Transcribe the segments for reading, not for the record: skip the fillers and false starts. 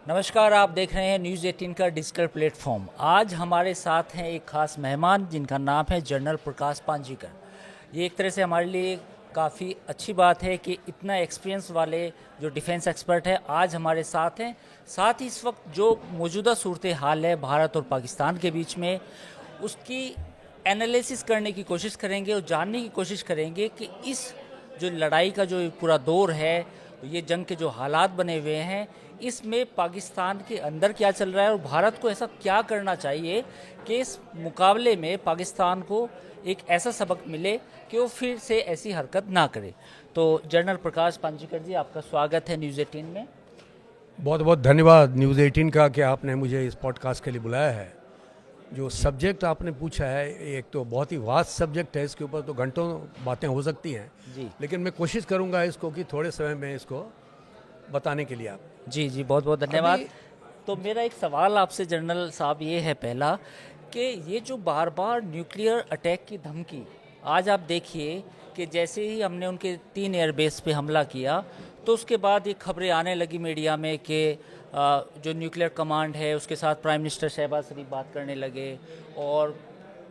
नमस्कार, आप देख रहे हैं न्यूज़ 18 का डिजिटल प्लेटफॉर्म। आज हमारे साथ हैं एक खास मेहमान जिनका नाम है जनरल प्रकाश पांजीकर। ये एक तरह से हमारे लिए काफ़ी अच्छी बात है कि इतना एक्सपीरियंस वाले जो डिफेंस एक्सपर्ट है आज हमारे साथ हैं। साथ ही इस वक्त जो मौजूदा सूरत हाल है भारत और पाकिस्तान के बीच में, उसकी एनालिसिस करने की कोशिश करेंगे और जानने की कोशिश करेंगे कि इस जो लड़ाई का जो पूरा दौर है, ये जंग के जो हालात बने हुए हैं, इसमें पाकिस्तान के अंदर क्या चल रहा है और भारत को ऐसा क्या करना चाहिए कि इस मुकाबले में पाकिस्तान को एक ऐसा सबक मिले कि वो फिर से ऐसी हरकत ना करे। तो जनरल प्रकाश पांजीकर जी, आपका स्वागत है न्यूज़ 18 में। बहुत बहुत धन्यवाद न्यूज़ 18 का कि आपने मुझे इस पॉडकास्ट के लिए बुलाया है। जो सब्जेक्ट आपने पूछा है, एक तो बहुत ही वास्ट सब्जेक्ट है, इसके ऊपर तो घंटों बातें हो सकती हैं जी लेकिन मैं कोशिश करूंगा इसको कि थोड़े समय में इसको बताने के लिए आप जी जी, बहुत बहुत धन्यवाद। तो मेरा एक सवाल आपसे जनरल साहब ये है पहला, कि ये जो बार बार न्यूक्लियर अटैक की धमकी, आज आप देखिए कि जैसे ही हमने उनके 3 एयरबेस पे हमला किया तो उसके बाद ये खबरें आने लगी मीडिया में कि जो न्यूक्लियर कमांड है उसके साथ प्राइम मिनिस्टर शहबाज शरीफ बात करने लगे, और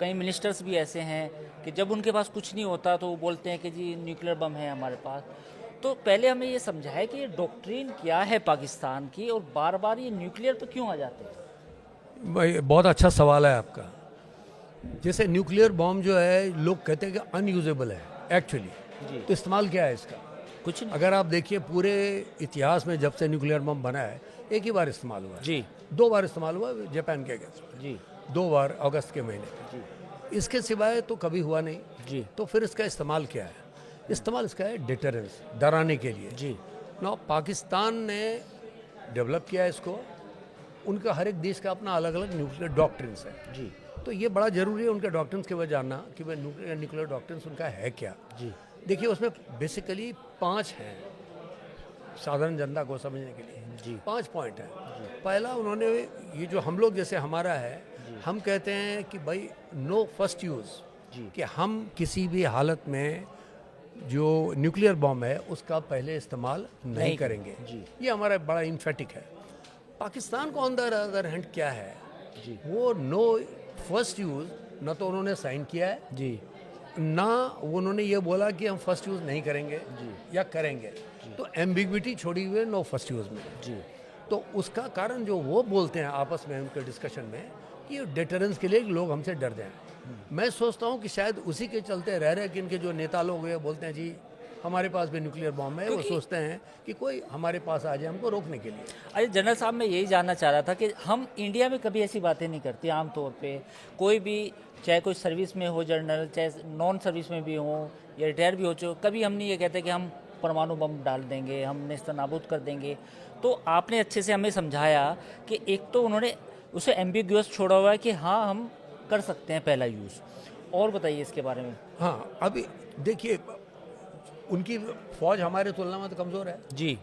कई मिनिस्टर्स भी ऐसे हैं कि जब उनके पास कुछ नहीं होता तो वो बोलते हैं कि जी न्यूक्लियर बम है हमारे पास। तो पहले हमें ये समझाए कि ये डॉक्ट्रिन क्या है पाकिस्तान की और बार बार ये न्यूक्लियर पे क्यों आ जाते हैं। भाई, बहुत अच्छा सवाल है आपका। जैसे न्यूक्लियर बॉम्ब जो है, लोग कहते हैं कि अनयूजेबल है एक्चुअली, जी तो इस्तेमाल क्या है इसका? कुछ नहीं। अगर आप देखिए पूरे इतिहास में जब से न्यूक्लियर बम बना है, एक ही बार इस्तेमाल हुआ है। जी 2 बार इस्तेमाल हुआ है जापान के अगेंस्ट, जी 2 बार अगस्त के महीने में। जी इसके सिवाय तो कभी हुआ नहीं। जी तो फिर इसका इस्तेमाल क्या है? इस्तेमाल इसका है डिटरेंस, डराने के लिए। जी ना पाकिस्तान ने डेवलप किया है इसको। उनका हर एक देश का अपना अलग अलग न्यूक्लियर डॉक्ट्रिन्स है। जी तो ये बड़ा ज़रूरी है उनके डॉक्ट्रिन्स के वजह जानना कि भाई न्यूक्लियर डॉक्ट्रिन्स उनका है क्या। जी देखिए, उसमें बेसिकली 5 हैं साधारण जनता को समझने के लिए। जी 5 पॉइंट हैं। पहला, उन्होंने ये जो हम लोग जैसे हमारा है, हम कहते हैं कि भाई नो फर्स्ट यूज़, जी कि हम किसी भी हालत में जो न्यूक्लियर बॉम्ब है उसका पहले इस्तेमाल नहीं करेंगे। जी ये हमारा बड़ा इन्फेटिक है। पाकिस्तान को ऑन द अदर हैंड क्या है, जी वो नो फर्स्ट यूज़ न तो उन्होंने साइन किया है, जी ना वो उन्होंने ये बोला कि हम फर्स्ट यूज़ नहीं करेंगे जी या करेंगे। तो एम्बिग्विटी छोड़ी हुई है नो फर्स्ट यूज़ में। जी तो उसका कारण जो वो बोलते हैं आपस में उनके डिस्कशन में कि डिटरेंस के लिए लोग हमसे डर जाएं। मैं सोचता हूँ कि शायद उसी के चलते रह रहे कि इनके जो नेता लोग हैं बोलते हैं जी हमारे पास भी न्यूक्लियर बॉम्ब है। वो सोचते हैं कि कोई हमारे पास आ जाए हमको रोकने के लिए। अरे जनरल साहब, मैं यही जानना चाह रहा था कि हम इंडिया में कभी ऐसी बातें नहीं करते आमतौर पे। कोई भी, चाहे कोई सर्विस में हो जनरल, चाहे नॉन सर्विस में भी हो या रिटायर भी हो चुके, कभी हम नहीं ये कहते कि हम परमाणु बम डाल देंगे, हम नेस्तनाबूद कर देंगे। तो आपने अच्छे से हमें समझाया कि एक तो उन्होंने उसे एम्बिग्यूअस छोड़ा हुआ है कि हाँ हम कर सकते हैं पहला यूज़। और बताइए इसके बारे में। हाँ, अभी देखिए, उनकी फौज हमारे तुलना में तो कमज़ोर है। जी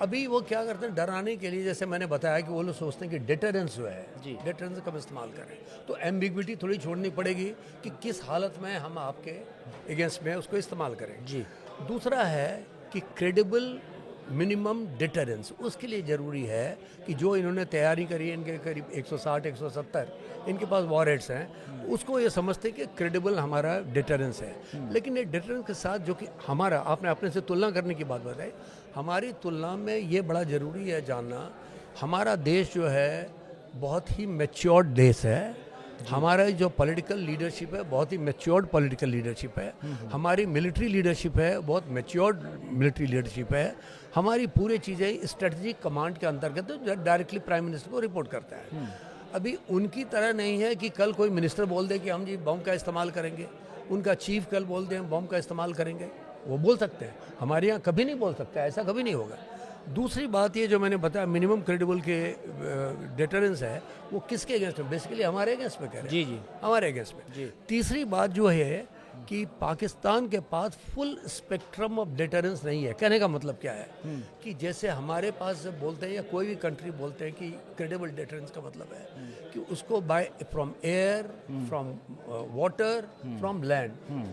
अभी वो क्या करते हैं डराने के लिए, जैसे मैंने बताया कि वो लोग सोचते हैं कि डिटरेंस जो है, जी डिटरेंस कब इस्तेमाल करें। तो एम्बिग्विटी थोड़ी छोड़नी पड़ेगी कि किस हालत में हम आपके अगेंस्ट में उसको इस्तेमाल करें। जी दूसरा है कि क्रेडिबल मिनिमम डिटरेंस, उसके लिए ज़रूरी है कि जो इन्होंने तैयारी करी है, इनके करीब 160 170 इनके पास वॉरहेड्स हैं, उसको ये समझते हैं कि क्रेडिबल हमारा डिटरेंस है। लेकिन ये डिटरेंस के साथ जो कि हमारा, आपने अपने से तुलना करने की बात बताई, हमारी तुलना में ये बड़ा ज़रूरी है जानना, हमारा देश जो है बहुत ही मैच्योर्ड देश है। हमारा जो पॉलिटिकल लीडरशिप है बहुत ही मैच्योर्ड पॉलिटिकल लीडरशिप है। हमारी मिलिट्री लीडरशिप है बहुत मैच्योर्ड मिलिट्री लीडरशिप है। हमारी पूरी चीज़ें स्ट्रेटजिक कमांड के अंतर्गत जो डायरेक्टली प्राइम मिनिस्टर को रिपोर्ट करता है। अभी उनकी तरह नहीं है कि कल कोई मिनिस्टर बोल दे कि हम जी बम का इस्तेमाल करेंगे, उनका चीफ कल बोल दे हम बम का इस्तेमाल करेंगे, वो बोल सकते हैं। हमारे यहाँ कभी नहीं बोल सकता, ऐसा कभी नहीं होगा। दूसरी बात ये जो मैंने बताया मिनिमम क्रेडिबल के डिटरेंस है, वो किसके अगेंस्ट में? बेसिकली हमारे अगेंस्ट में कह रहे हैं। जी जी हमारे अगेंस्ट में। जी तीसरी बात जो है कि पाकिस्तान के पास फुल स्पेक्ट्रम ऑफ डिटरेंस नहीं है। कहने का मतलब क्या है कि जैसे हमारे पास जब बोलते हैं या कोई भी कंट्री बोलते हैं कि क्रेडिबल डिटरेंस का मतलब है कि उसको buy from air, from water, from land,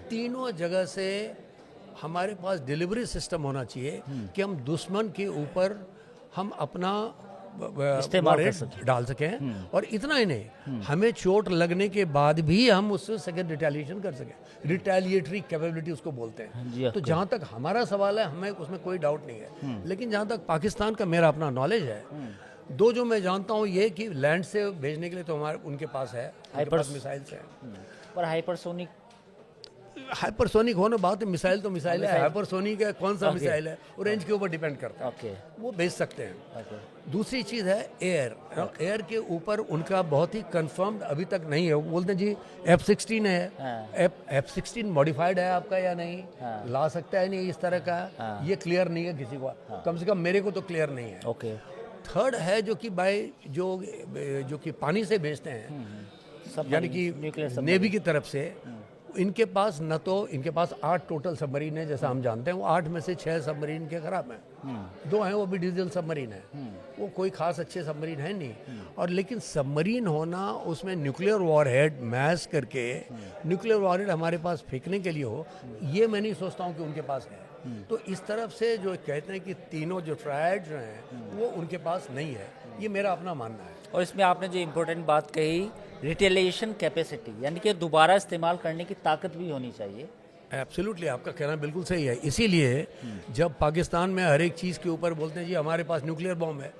तीनों जगह से हमारे पास डिलीवरी सिस्टम होना चाहिए कि हम दुश्मन के ऊपर हम अपना इस्तेमाल कर वॉरहेड डाल सकें। और इतना ही नहीं, हमें चोट लगने के बाद भी हम उससे सेकेंड रिटेलिएशन कर सकें। रिटेलिएटरी कैपेबिलिटी उसको बोलते जी, हैं। तो जहाँ तक हमारा सवाल है, हमें उसमें कोई डाउट नहीं है। लेकिन जहाँ तक पाकिस्तान का मेरा अपना नॉलेज है, दो जो मैं जानता हूँ ये कि लैंड से भेजने के लिए तो हमारे उनके पास है, उनके पास मिसाइल्स हैं। पर हाइपरसोनिक हाइपरसोनिक होना बात है, मिसाइल तो मिसाइल है। हाइपरसोनिक है, कौन सा मिसाइल है, और रेंज के ऊपर डिपेंड करता है। ओके वो भेज सकते हैं। ओके दूसरी चीज़ है एयर। एयर के ऊपर उनका बहुत ही कंफर्म्ड अभी तक नहीं है। वो बोलते हैं जी F-16 है, F-16 मॉडिफाइड है आपका या नहीं, ला सकता है नहीं, इस तरह का ये क्लियर नहीं है किसी को, कम से कम मेरे को तो क्लियर नहीं है। ओके थर्ड है जो कि बाय जो कि पानी से भेजते हैं, यानी कि नेवी की तरफ से, इनके पास न तो इनके पास 8 टोटल सबमरीन है जैसा हम जानते हैं। वो 8 में से 6 सबमरीन के खराब हैं, 2 हैं वो भी डीजल सबमरीन है, वो कोई खास अच्छे सबमरीन है नहीं। और लेकिन सबमरीन होना, उसमें न्यूक्लियर वॉरहेड मैश करके न्यूक्लियर वॉरहेड हमारे पास फेंकने के लिए हो, ये मैं नहीं सोचता हूँ कि उनके पास है। तो इस तरफ से जो कहते हैं कि तीनों जो ट्रायड जो हैं वो उनके पास नहीं है, ये मेरा अपना मानना है। और इसमें आपने जो इम्पोर्टेंट बात कही, रिटेलिएशन कैपेसिटी, यानी कि दोबारा इस्तेमाल करने की ताकत भी होनी चाहिए। एब्सोल्युटली, आपका कहना बिल्कुल सही है। इसीलिए जब पाकिस्तान में हर एक चीज़ के ऊपर बोलते हैं जी हमारे पास न्यूक्लियर बॉम्ब है,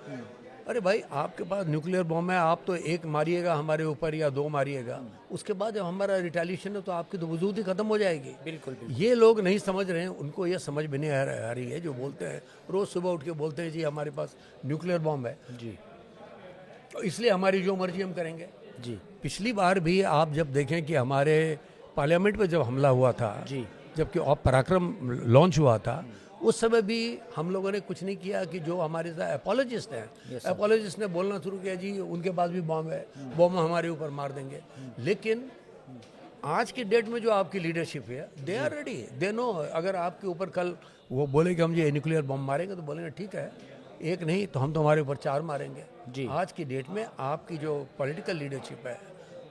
अरे भाई आपके पास न्यूक्लियर बॉम्ब है, आप तो एक मारिएगा हमारे ऊपर या 2 मारिएगा, उसके बाद जब हमारा रिटेलिएशन है तो आपकी तो वजूद ही खत्म हो जाएगी। बिल्कुल। ये लोग नहीं समझ रहे हैं, उनको ये समझ में नहीं आ रही है, जो बोलते हैं रोज़ सुबह उठ के बोलते हैं जी हमारे पास न्यूक्लियर बॉम्ब है जी, तो इसलिए हमारी जो मर्जी हम करेंगे जी पिछली बार भी आप जब देखें कि हमारे पार्लियामेंट पे जब हमला हुआ था, जी, जबकि पराक्रम लॉन्च हुआ था, उस समय भी हम लोगों ने कुछ नहीं किया कि जो हमारे साथ एपोलॉजिस्ट हैं, एपोलॉजिस्ट ने बोलना शुरू किया जी उनके पास भी बॉम्ब है, बॉम्ब हमारे ऊपर मार देंगे। लेकिन आज की डेट में जो आपकी लीडरशिप है, they are ready, they know, अगर आपके ऊपर कल वो बोले कि हम ये न्यूक्लियर बॉम्ब मारेंगे तो बोलेंगे ठीक है, एक नहीं तो हम तुम्हारे ऊपर 4 मारेंगे जी। आज की डेट में आपकी जो पॉलिटिकल लीडरशिप है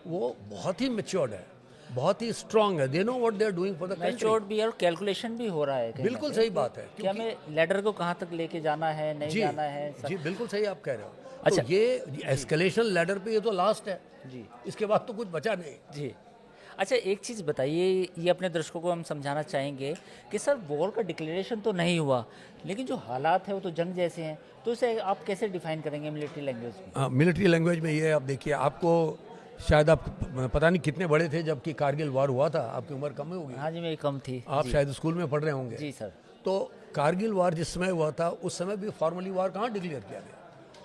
वो बहुत ही मैच्योर्ड है, बहुत ही स्ट्रांग है। They know what they are doing for the country. Matured भी और कैलकुलेशन भी हो रहा है। बिल्कुल सही बात है। क्या हमें लेडर को कहाँ तक लेके जाना है, नहीं जाना है? जी बिल्कुल सही आप कह रहे हो। अच्छा, तो ये एस्केलेशन लैडर पे ये तो लास्ट है जी, इसके बाद तो कुछ बचा नहीं जी। अच्छा, एक चीज़ बताइए, ये अपने दर्शकों को हम समझाना चाहेंगे कि सर वॉर का डिक्लेरेशन तो नहीं हुआ, लेकिन जो हालात है वो तो जंग जैसे हैं, तो इसे आप कैसे डिफाइन करेंगे मिलिट्री लैंग्वेज में? मिलिट्री लैंग्वेज में ये आप देखिए, आपको शायद आप पता नहीं कितने बड़े थे जबकि कारगिल वार हुआ था, आपकी उम्र कम ही होगी। हाँ जी, मेरी कम थी। आप शायद स्कूल में पढ़ रहे होंगे। जी सर। तो कारगिल वार जिस समय हुआ था उस समय भी फॉर्मली वार कहाँ डिक्लेयर किया गया?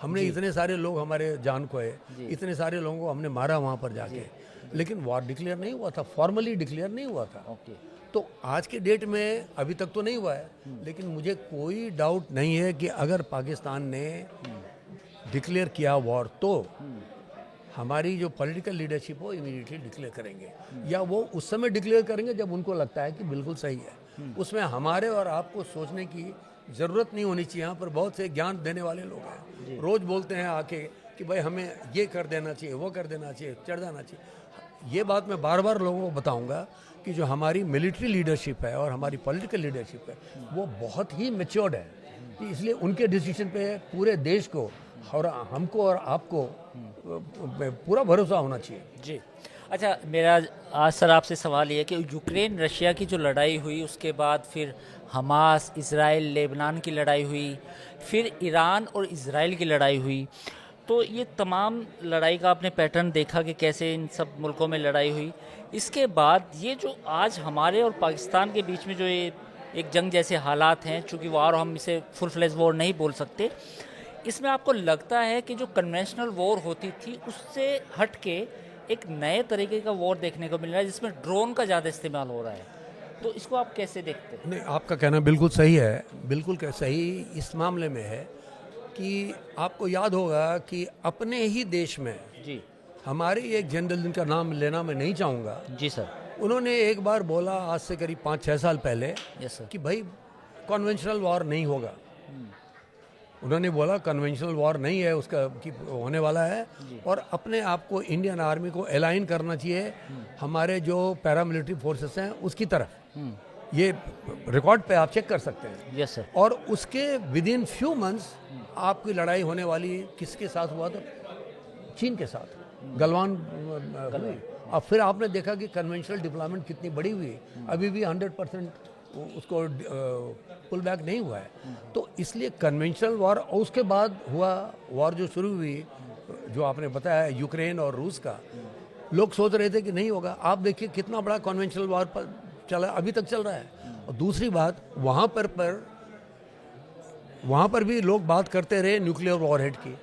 हमने इतने सारे लोग हमारे जान खोए, इतने सारे लोगों को हमने मारा वहाँ पर जाके, लेकिन वार डिक्लेयर नहीं हुआ था, फॉर्मली डिक्लेयर नहीं हुआ था। ओके। तो आज के डेट में अभी तक तो नहीं हुआ है, लेकिन मुझे कोई डाउट नहीं है कि अगर पाकिस्तान ने डिक्लेयर किया वॉर तो हमारी जो पॉलिटिकल लीडरशिप हो इमीडिएटली डिक्लेयर करेंगे, या वो उस समय डिक्लेयर करेंगे जब उनको लगता है कि बिल्कुल सही है। उसमें हमारे और आपको सोचने की ज़रूरत नहीं होनी चाहिए। यहाँ पर बहुत से ज्ञान देने वाले लोग हैं, रोज़ बोलते हैं आके कि भाई हमें ये कर देना चाहिए, वो कर देना चाहिए, चढ़ जाना चाहिए। ये बात मैं बार बार लोगों को बताऊंगा कि जो हमारी मिलिट्री लीडरशिप है और हमारी पॉलिटिकल लीडरशिप है वो बहुत ही मैच्योर्ड है, इसलिए उनके डिसीजन पे पूरे देश को और हमको और आपको पूरा भरोसा होना चाहिए। जी। अच्छा, मेरा आज सर आपसे सवाल ये है कि यूक्रेन रशिया की जो लड़ाई हुई, उसके बाद फिर हमास, इज़राइल, लेबनान की लड़ाई हुई, फिर ईरान और इज़राइल की लड़ाई हुई, तो ये तमाम लड़ाई का आपने पैटर्न देखा कि कैसे इन सब मुल्कों में लड़ाई हुई। इसके बाद ये जो आज हमारे और पाकिस्तान के बीच में जो ये एक जंग जैसे हालात हैं, चूँकि वार हम इसे फुल फ्लेज वॉर नहीं बोल सकते, इसमें आपको लगता है कि जो कन्वेंशनल वॉर होती थी उससे हट के एक नए तरीके का वॉर देखने को मिल रहा है जिसमें ड्रोन का ज़्यादा इस्तेमाल हो रहा है, तो इसको आप कैसे देखते हैं? नहीं, आपका कहना बिल्कुल सही है, बिल्कुल सही इस मामले में है कि आपको याद होगा कि अपने ही देश में जी, हमारे एक जनरल जिनका नाम लेना मैं नहीं चाहूँगा, जी सर, उन्होंने एक बार बोला आज से करीब 5-6 साल पहले यस सर, कि भाई कन्वेंशनल वॉर नहीं होगा। उन्होंने बोला कन्वेंशनल वॉर नहीं है उसका कि होने वाला है, और अपने आप को इंडियन आर्मी को अलाइन करना चाहिए हमारे जो पैरामिलिट्री फोर्सेस हैं उसकी तरफ। ये रिकॉर्ड पे आप चेक कर सकते हैं। Yes sir. और उसके विद इन फ्यू मंथ्स आपकी लड़ाई होने वाली किसके साथ हुआ था? चीन के साथ, गलवान हुई। अब फिर आपने देखा कि कन्वेंशनल डिप्लॉयमेंट कितनी बड़ी हुई, अभी भी 100% उसको पुल बैक नहीं हुआ है। तो इसलिए कन्वेंशनल वॉर, और उसके बाद हुआ वॉर जो शुरू हुई, जो आपने बताया यूक्रेन और रूस का, लोग सोच रहे थे कि नहीं होगा। आप देखिए कितना बड़ा कन्वेंशनल वॉर पर चला, अभी तक चल रहा है। और दूसरी बात, वहाँ पर भी लोग बात करते रहे न्यूक्लियर वॉरहेड की,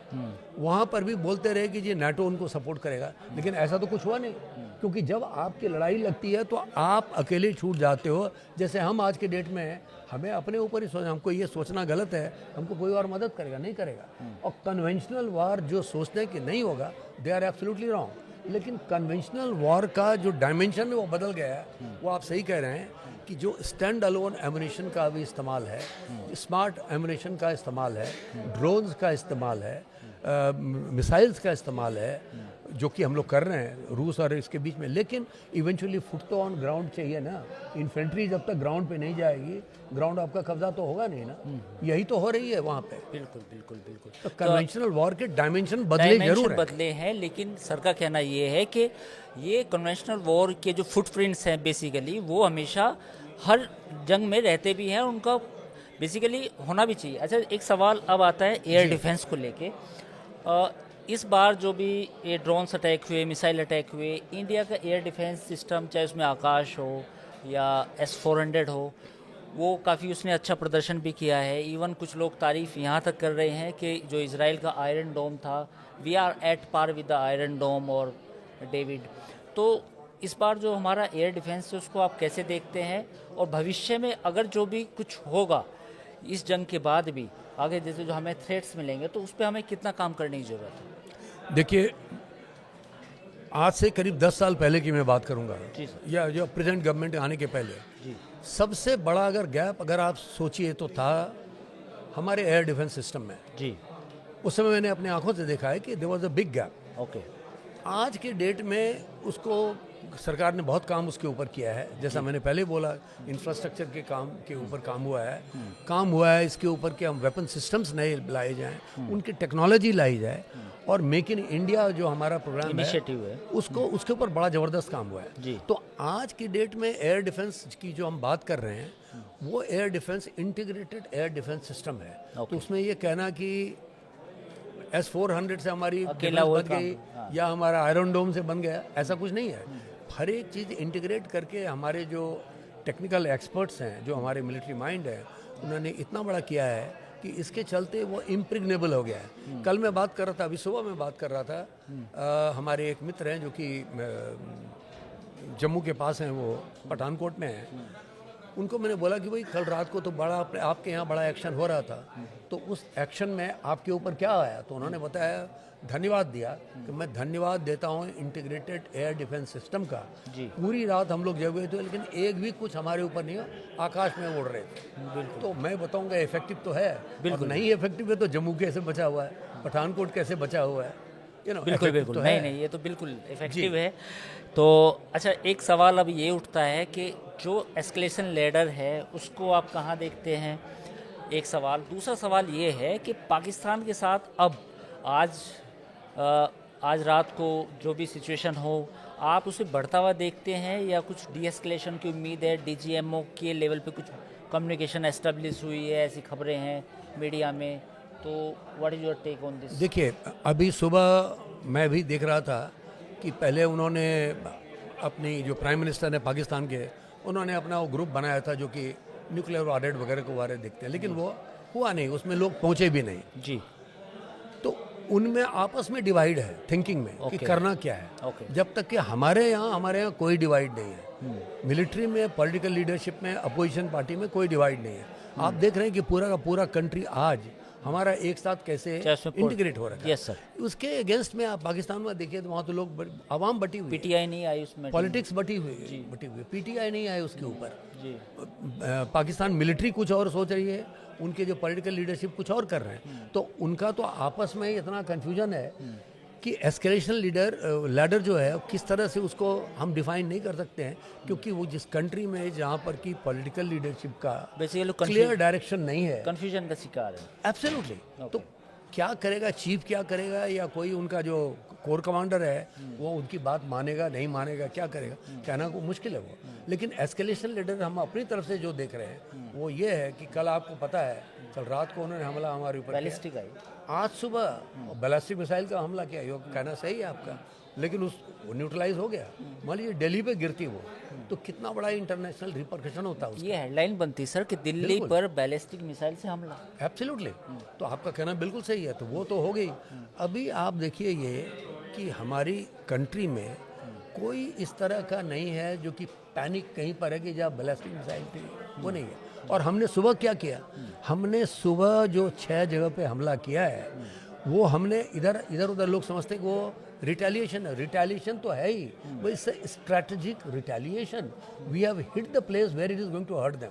वहाँ पर भी बोलते रहे कि जी नाटो उनको सपोर्ट करेगा, लेकिन ऐसा तो कुछ हुआ नहीं। क्योंकि जब आपकी लड़ाई लगती है तो आप अकेले छूट जाते हो। जैसे हम आज के डेट में हैं, हमें अपने ऊपर ही हमको ये सोचना गलत है हमको कोई और मदद करेगा, नहीं करेगा। और कन्वेंशनल वॉर जो सोचते हैं कि नहीं होगा, दे आर एब्सोल्युटली रॉन्ग। लेकिन कन्वेंशनल वॉर का जो डायमेंशन है वो बदल गया है। वो आप सही कह रहे हैं कि जो स्टैंड अलोन एमुनेशन का भी इस्तेमाल है, स्मार्ट एमुनेशन का इस्तेमाल है, ड्रोन्स का इस्तेमाल है, मिसाइल्स का इस्तेमाल है, जो कि हम लोग कर रहे हैं रूस और इसके बीच में। लेकिन इवेंचुअली फुट तो ऑन ग्राउंड चाहिए ना। इन्फेंट्री जब तक ग्राउंड पे नहीं जाएगी, ग्राउंड आपका कब्जा तो होगा नहीं ना। यही तो हो रही है वहाँ पे। बिल्कुल बिल्कुल बिल्कुल। तो कन्वेंशनल वॉर के डायमेंशन बदले जरूर हैं। बदले हैं, लेकिन सर का कहना ये है कि ये कन्वेंशनल वॉर के जो फुटप्रिंट्स हैं बेसिकली, वो हमेशा हर जंग में रहते भी हैं, उनका बेसिकली होना भी चाहिए। अच्छा, एक सवाल अब आता है एयर डिफेंस को लेके। इस बार जो भी ये ड्रोन्स अटैक हुए, मिसाइल अटैक हुए, इंडिया का एयर डिफेंस सिस्टम, चाहे उसमें आकाश हो या S-400 हो, वो काफ़ी उसने अच्छा प्रदर्शन भी किया है। इवन कुछ लोग तारीफ़ यहाँ तक कर रहे हैं कि जो इजराइल का आयरन डोम था, we are at par with the iron dome और डेविड। तो इस बार जो हमारा एयर डिफेंस है उसको आप कैसे देखते हैं, और भविष्य में अगर जो भी कुछ होगा इस जंग के बाद भी आगे, जैसे जो हमें थ्रेट्स मिलेंगे, तो उस पर हमें कितना काम करने की ज़रूरत है? देखिए, आज से करीब 10 साल पहले की मैं बात करूंगा, या जो प्रेजेंट गवर्नमेंट आने के पहले, सबसे बड़ा अगर गैप अगर आप सोचिए तो था हमारे एयर डिफेंस सिस्टम में। जी, उस समय मैंने अपनी आंखों से देखा है कि there was a big gap. Okay. आज के डेट में उसको सरकार ने बहुत काम उसके ऊपर किया है। जैसा मैंने पहले बोला, इंफ्रास्ट्रक्चर के काम के ऊपर काम हुआ है इसके ऊपर कि हम वेपन सिस्टम्स नए लाए जाएं, उनकी टेक्नोलॉजी लाई जाए, और मेक इन इंडिया जो हमारा प्रोग्राम इनिशिएटिव है उसको उसके ऊपर बड़ा ज़बरदस्त काम हुआ है। जी। तो आज की डेट में एयर डिफेंस की जो हम बात कर रहे हैं, वो air defence integrated air defence system है। तो उसमें ये कहना कि S-400 से हमारी डिफेंस बन गई या हमारा आयरन डोम से बन गया, ऐसा कुछ नहीं है। हर एक चीज़ इंटीग्रेट करके हमारे जो टेक्निकल एक्सपर्ट्स हैं, जो हमारे मिलिट्री माइंड है, उन्होंने इतना बड़ा किया है कि इसके चलते वो इम्प्रिग्नेबल हो गया है। कल मैं बात कर रहा था, अभी सुबह मैं बात कर रहा था, हमारे एक मित्र हैं जो कि जम्मू के पास हैं, वो पठानकोट में हैं। उनको मैंने बोला कि भाई कल रात को तो बड़ा आपके यहाँ बड़ा एक्शन हो रहा था, तो उस एक्शन में आपके ऊपर क्या आया? तो उन्होंने बताया, धन्यवाद दिया कि मैं धन्यवाद देता हूँ इंटीग्रेटेड एयर डिफेंस सिस्टम का। पूरी रात हम लोग जगे थे, लेकिन एक भी कुछ हमारे ऊपर नहीं हो, आकाश में उड़ रहे थे। तो मैं बताऊँगा इफेक्टिव तो है, और नहीं इफेक्टिव है तो जम्मू कैसे बचा हुआ है, पठानकोट कैसे बचा हुआ है, बिल्कुल बिल्कुल तो नहीं, ये तो बिल्कुल इफेक्टिव है। तो अच्छा, एक सवाल अब ये उठता है कि जो एस्केलेशन लैडर है उसको आप कहाँ देखते हैं, एक सवाल। दूसरा सवाल ये है कि पाकिस्तान के साथ अब आज रात को जो भी सिचुएशन हो, आप उसे बढ़ता हुआ देखते हैं या कुछ डी एस्केलेशन की उम्मीद है? DGMO के लेवल पे कुछ कम्युनिकेशन एस्टेब्लिश हुई है, ऐसी खबरें हैं मीडिया में, तो what is your take on this? देखिए, अभी सुबह मैं भी देख रहा था कि पहले उन्होंने अपनी जो प्राइम मिनिस्टर है पाकिस्तान के, उन्होंने अपना वो ग्रुप बनाया था जो कि न्यूक्लियर वॉरहेड वगैरह को बारे देखते हैं, लेकिन वो हुआ नहीं, उसमें लोग पहुंचे भी नहीं। जी। तो उनमें आपस में डिवाइड है थिंकिंग में कि करना क्या है। जब तक कि हमारे यहाँ कोई डिवाइड नहीं है। मिलिट्री में, पॉलिटिकल लीडरशिप में, अपोजिशन पार्टी में कोई डिवाइड नहीं है। आप देख रहे हैं कि पूरा का पूरा कंट्री आज हमारा एक साथ कैसे इंटीग्रेट हो रहा है। Yes sir. उसके अगेंस्ट में आप पाकिस्तान में देखिए तो वहाँ तो लोग आवाम बटी हुई, PTI नहीं आई उसमें, पॉलिटिक्स बटी हुई, PTI नहीं आई उसके ऊपर। पाकिस्तान मिलिट्री कुछ और सोच रही है, उनके जो पॉलिटिकल लीडरशिप कुछ और कर रहे हैं। तो उनका तो आपस में इतना कंफ्यूजन है कि एस्केलेशन लैडर जो है किस तरह से उसको हम डिफाइन नहीं कर सकते हैं, क्योंकि वो जिस कंट्री में जहाँ पर की पॉलिटिकल लीडरशिप का बेसिकली क्लियर डायरेक्शन नहीं है, कंफ्यूजन का शिकार है। एब्सोल्युटली। तो क्या करेगा, चीफ क्या करेगा, या कोई उनका जो कोर कमांडर है वो उनकी बात मानेगा नहीं मानेगा, क्या करेगा, कहना को मुश्किल है वो। लेकिन एस्केलेशन लीडर हम अपनी तरफ से जो देख रहे हैं वो ये है कि कल आपको पता है, कल रात को उन्होंने हमला हमारे ऊपर बैलिस्टिक आई, आज सुबह बैलिस्टिक मिसाइल का हमला किया। ये कहना सही है आपका, लेकिन वो न्यूट्रलाइज हो गया। मान लीजिए दिल्ली पे गिरती वो, तो कितना बड़ा इंटरनेशनल रिपरकशन होता है उसका। ये हेडलाइन बनती सर कि दिल्ली पर बैलिस्टिक मिसाइल से हमला। एब्सोल्युटली। तो आपका कहना बिल्कुल सही है, तो वो तो हो गई। अभी आप देखिए ये कि हमारी कंट्री में कोई इस तरह का नहीं है जो कि पैनिक कहीं पर है कि जहाँ बैलिस्टिक मिसाइल थी, वो नहीं है। और हमने सुबह क्या किया, हमने सुबह जो 6 जगह पे हमला किया है, वो हमने इधर उधर लोग समझते हैं कि वो रिटेलिएशन है। रिटेलिएशन तो है ही, वो it's strategic retaliation. We have hit the place where it is going to hurt them,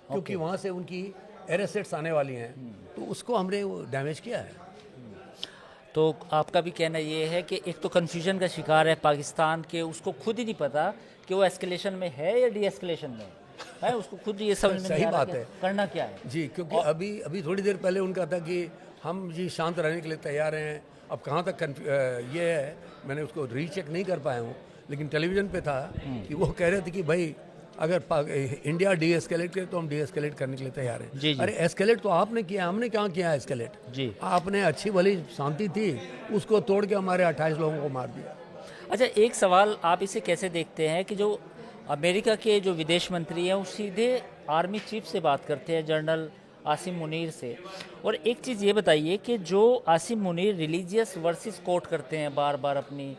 क्योंकि वहाँ से उनकी एयर एसेट्स आने वाली हैं, तो उसको हमने डैमेज किया है। तो आपका भी कहना ये है कि एक तो कन्फ्यूजन का शिकार है पाकिस्तान के, उसको खुद ही नहीं पता कि वो एस्केलेशन में है या डी एस्केलेशन में है, उसको खुद ये समझ में नहीं आ रहा सही बात है, करना क्या है जी। क्योंकि अभी थोड़ी देर पहले उनका था कि हम जी शांत रहने के लिए तैयार हैं। अब कहाँ तक ये है, मैंने उसको रीचेक नहीं कर पाया हूँ, लेकिन टेलीविज़न पे था कि वो कह रहे थे कि भाई अगर इंडिया डी एस्केलेट करे तो हम डी एस्केलेट करने के लिए तैयार हैं। जी। अरे एस्केलेट तो आपने किया, हमने कहाँ किया एस्केलेट जी। आपने अच्छी भली शांति थी, उसको तोड़ के हमारे 28 लोगों को मार दिया। अच्छा, एक सवाल, आप इसे कैसे देखते हैं कि जो अमेरिका के जो विदेश मंत्री हैं वो सीधे आर्मी चीफ से बात करते हैं, जनरल आसिम मुनीर से, और एक चीज़ ये बताइए कि जो Asim Munir religious verses quote करते हैं बार बार अपनी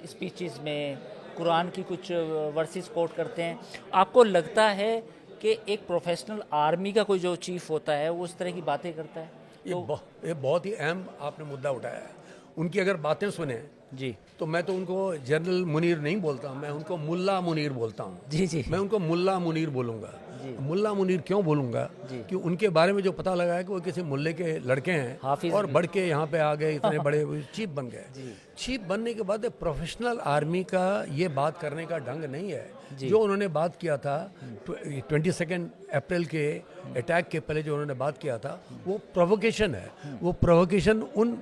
स्पीचेस में, कुरान की कुछ वर्सेस कोट करते हैं, आपको लगता है कि एक प्रोफेशनल आर्मी का कोई जो चीफ होता है वो उस तरह की बातें करता है? ये बहुत ही अहम आपने मुद्दा उठाया है। उनकी अगर बातें सुने जी, तो मैं तो उनको जनरल मुनीर नहीं बोलता, मैं उनको मुल्ला मुनीर बोलता हूँ। जी जी, मैं उनको मुल्ला मुनीर बोलूँगा। मुल्ला मुनीर क्यों बोलूँगा कि उनके बारे में जो पता लगा है कि वो किसी मुल्ले के लड़के हैं हाफिज और बढ़ के यहाँ पे आ गए, इतने बड़े चीफ बन गए। चीफ बनने के बाद प्रोफेशनल आर्मी का ये बात करने का ढंग नहीं है। जो उन्होंने बात किया था 22 अप्रैल के अटैक के पहले जो उन्होंने बात किया था, वो प्रोवोकेशन है। वो प्रोवोकेशन उन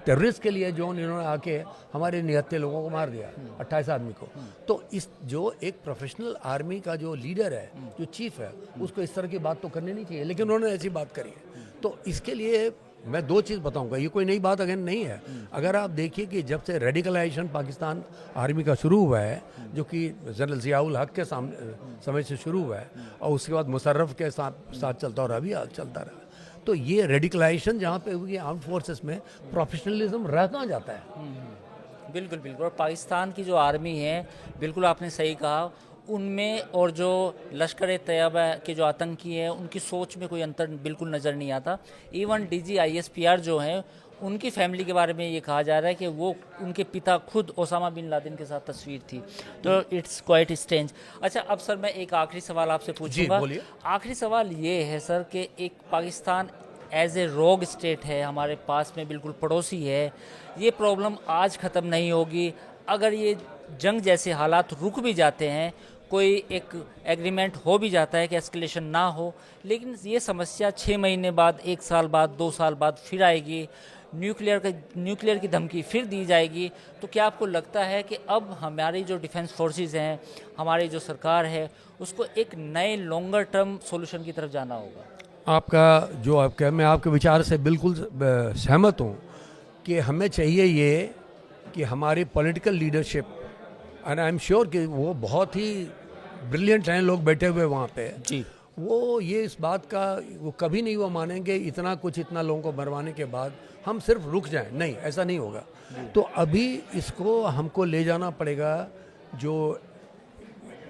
टेररिस्ट के लिए जो इन्होंने आके हमारे 79 लोगों को मार दिया, 28 आदमी को। तो इस जो एक प्रोफेशनल आर्मी का जो लीडर है, जो चीफ है, उसको इस तरह की बात तो करनी नहीं चाहिए, लेकिन उन्होंने ऐसी बात करी है। तो इसके लिए मैं 2 चीज़ बताऊंगा, ये कोई नई बात अगेन नहीं है। अगर आप देखिए कि जब से रेडिकलाइजेशन पाकिस्तान आर्मी का शुरू हुआ है, जो कि जनरल ज़ियाउल हक के समय से शुरू हुआ है, और उसके बाद मुशर्रफ के साथ चलता और अभी चलता रहा, तो ये रेडिकलाइजेशन जहाँ पे हुई आर्म फोर्सेस में प्रोफेशनलिज्म रह कहाँ जाता है। बिल्कुल बिल्कुल, और पाकिस्तान की जो आर्मी है, बिल्कुल आपने सही कहा, उनमें और जो लश्कर तैयबा के जो आतंकी हैं उनकी सोच में कोई अंतर बिल्कुल नज़र नहीं आता। इवन DGISPR जो हैं, उनकी फैमिली के बारे में ये कहा जा रहा है कि वो उनके पिता खुद ओसामा बिन लादेन के साथ तस्वीर थी, तो इट्स क्वाइट स्ट्रेंज। अच्छा, अब सर मैं एक आखिरी सवाल आपसे पूछूंगा। आखिरी सवाल ये है सर कि एक पाकिस्तान एज ए रोग स्टेट है, हमारे पास में बिल्कुल पड़ोसी है, ये प्रॉब्लम आज ख़त्म नहीं होगी। अगर ये जंग जैसे हालात रुक भी जाते हैं, कोई एक एग्रीमेंट हो भी जाता है कि एस्केलेशन ना हो, लेकिन ये समस्या 6 महीने बाद, 1 साल बाद, 2 साल बाद फिर आएगी, न्यूक्लियर की धमकी फिर दी जाएगी। तो क्या आपको लगता है कि अब हमारी जो डिफेंस फोर्सेस हैं, हमारी जो सरकार है, उसको एक नए लॉन्गर टर्म सॉल्यूशन की तरफ जाना होगा? आपका जो आपका, मैं आपके विचार से बिल्कुल सहमत हूँ कि हमें चाहिए ये कि हमारी political leadership, and I am sure कि वो बहुत ही ब्रिलियंट हैं लोग बैठे हुए वहाँ पे जी, वो ये इस बात का वो कभी नहीं वो मानेंगे इतना लोगों को मरवाने के बाद हम सिर्फ रुक जाएं, नहीं, ऐसा नहीं होगा। तो अभी इसको हमको ले जाना पड़ेगा जो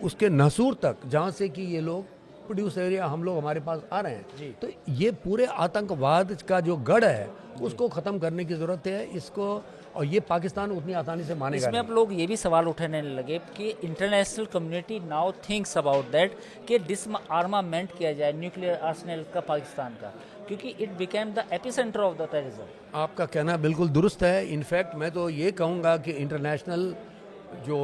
उसके नसूर तक, जहाँ से कि ये लोग प्रोड्यूस एरिया हम लोग हमारे पास आ रहे हैं। तो ये पूरे आतंकवाद का जो गढ़ है उसको ख़त्म करने की ज़रूरत है इसको, और ये पाकिस्तान उतनी आसानी से मानेगा इसमें अब लोग ये भी सवाल उठाने लगे कि international community now thinks about that कि डिसआर्मामेंट किया जाए न्यूक्लियर आर्सेनल का पाकिस्तान का, क्योंकि it became the epicentre of the terrorism. आपका कहना बिल्कुल दुरुस्त है। इनफैक्ट मैं तो ये कहूँगा कि इंटरनेशनल जो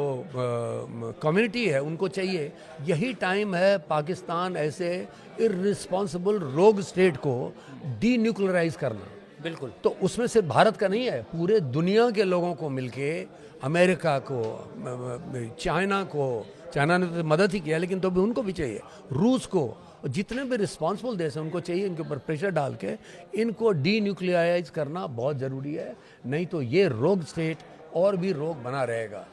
कम्युनिटी है उनको चाहिए, यही टाइम है पाकिस्तान ऐसे इररिस्पॉन्सिबल रोग स्टेट को डीन्यूक्लियराइज करना। बिल्कुल। तो उसमें सिर्फ भारत का नहीं है, पूरे दुनिया के लोगों को मिलके, अमेरिका को, चाइना को, चाइना ने तो मदद ही किया लेकिन तो भी उनको भी चाहिए, रूस को, जितने भी रिस्पॉन्सिबल देश हैं उनको चाहिए इनके ऊपर प्रेशर डाल के इनको डीन्यूक्लियराइज करना बहुत ज़रूरी है, नहीं तो ये रोग स्टेट और भी रोग बना रहेगा।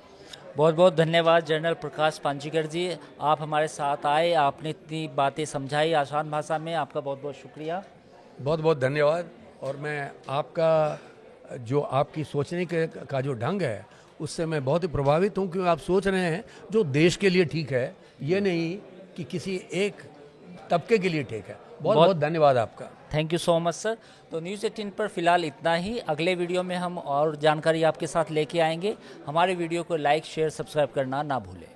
बहुत बहुत धन्यवाद जनरल प्रकाश पांजीकर जी, आप हमारे साथ आए, आपने इतनी बातें समझाई आसान भाषा में, आपका बहुत बहुत शुक्रिया। बहुत बहुत धन्यवाद। और मैं आपका जो आपकी सोचने का जो ढंग है उससे मैं बहुत ही प्रभावित हूँ, क्योंकि आप सोच रहे हैं जो देश के लिए ठीक है, ये नहीं कि किसी एक तबके के लिए ठीक है। बहुत बहुत धन्यवाद आपका। Thank you so much sir. तो न्यूज़ 18 पर फिलहाल इतना ही, अगले वीडियो में हम और जानकारी आपके साथ लेके आएंगे। हमारे वीडियो को लाइक शेयर सब्सक्राइब करना ना भूलें।